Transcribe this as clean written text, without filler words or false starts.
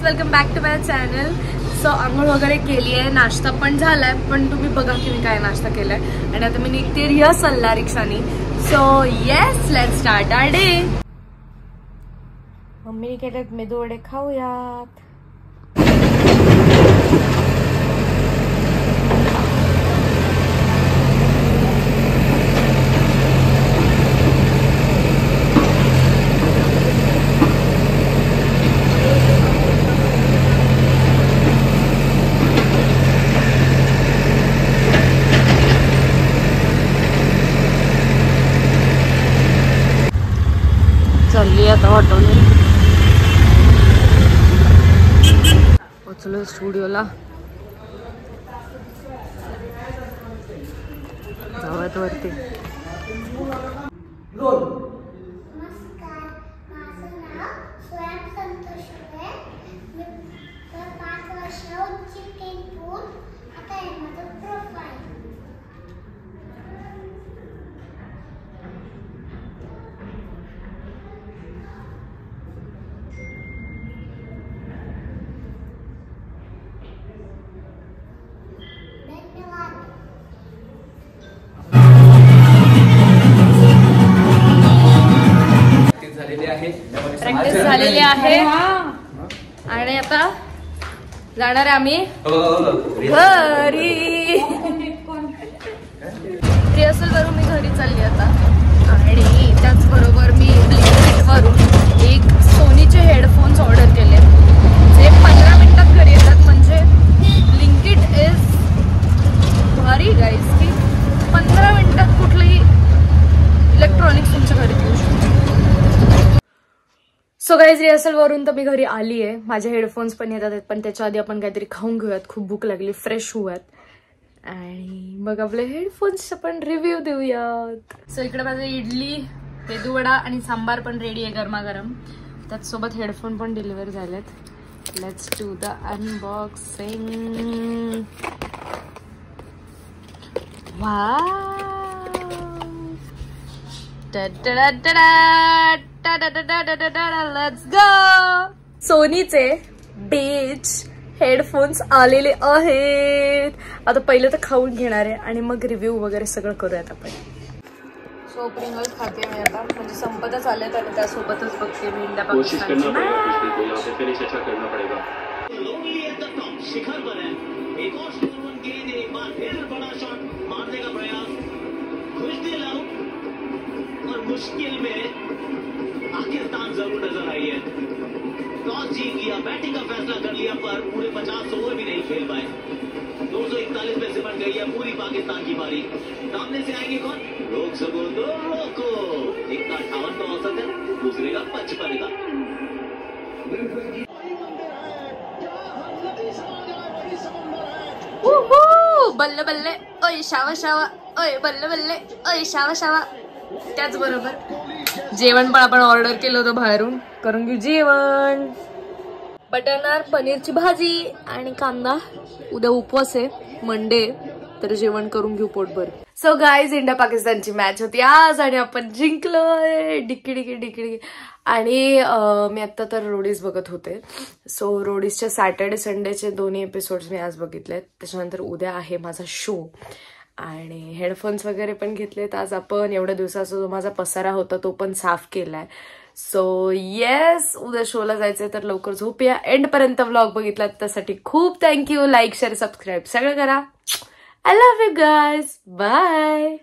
Welcome back to my channel. So आंघोळ वगैरे केली आहे, नाश्ता पण झालाय, पण तुम्ही बघा की मी काय नाश्ता केलाय. आणि आता मी निघते रिहर्सलला रिक्षानी. So yes, let's start our day. मम्मीने केलेत मेदू वडे, खाऊयात. चालली आता ऑटोने, पोचलो स्टुडिओला. जाऊयात वरती. प्रॅक्टिस झालेली आहे आणि आता जाणार आहे आम्ही घरी. रिहर्सल वरून मी घरी चालली आता. आणि त्याचबरोबर मी ब्लिंकिटवरून एक सोनीचे हेडफोन्स ऑर्डर केले, जे 15 मिनिटात घरी येतात. म्हणजे ब्लिंकिट इज भारी गाईज, की 15 मिनिटात कुठलंही इलेक्ट्रॉनिक्स तुमच्या घरी येऊ शकतो. सो गाईज, रिहर्सल वरून तर मी घरी आली आहे. माझे हेडफोन्स पण येतात, पण त्याच्या आधी आपण काहीतरी खाऊन घेऊयात. खूप भूक लागली, फ्रेश होऊयात आणि मग आपले हेडफोन्सचा पण रिव्ह्यू देऊयात. सो इकडे माझं इडली, मेदू वडा आणि सांबार पण रेडी आहे गरमागरम. त्याचसोबत हेडफोन पण डिलिव्हर झालेत. Let's do the unboxing. Wow, let's go. सोनीचे बेज हेडफोन्स आलेले आहेत. आता पहिले तर खाऊन घेणार आहे आणि मग रिव्ह्यू वगैरे सगळं करूयात आपण. सो प्रिंगल्स खाते मी आता, म्हणजे संपतच आले तर त्यासोबतच बघते मी इंडिया पाकिस्तान. मुश्किल में पाकिस्तान जरूर नजर आई है. टॉस जीत लिया, बैटिंग का फैसला कर लिया, पर पूरे 50 ओवर भी नहीं खेल पाए. 241 में सिमट गई है पूरी पाकिस्तान की पारी. सामने से आएंगे कौन? रोक सको तो रोको. एक का 58 का औसत है, दूसरे का 55 का. बल्ले बल्ले ओय शावा शावा, ओय बल्ले बल्ले ओय शावा शावा. त्याचबरोबर जेवण पण आपण ऑर्डर केलं होतं बाहेरून. करून घेऊ जेवण. बटर नान, पनीरची भाजी आणि कांदा. उद्या उपवास आहे, मंडे, तर जेवण करून घेऊ पोटभर. सो गाईज, इंडिया पाकिस्तानची मॅच होती आज आणि आपण जिंकलोय. डिक्की डिक्की डिक्की डिक्की. आणि मी आत्ता तर रोडीज बघत होते. सो रोडीजच्या सॅटर्डे संडेचे दोन्ही एपिसोड्स मी आज बघितलेत. त्याच्यानंतर उद्या आहे माझा शो. आणि हेडफोन्स वगैरे पण घेतलेत आज आपण. एवढ्या दिवसाचा जो माझा पसारा होता तो पण साफ केलाय. सो येस, उद्या शोला जायचंय, तर लवकर झोपूया. एंडपर्यंत व्लॉग बघितलात त्यासाठी खूप थँक्यू. लाईक, शेअर, सबस्क्राईब सगळं करा. I love you guys. Bye.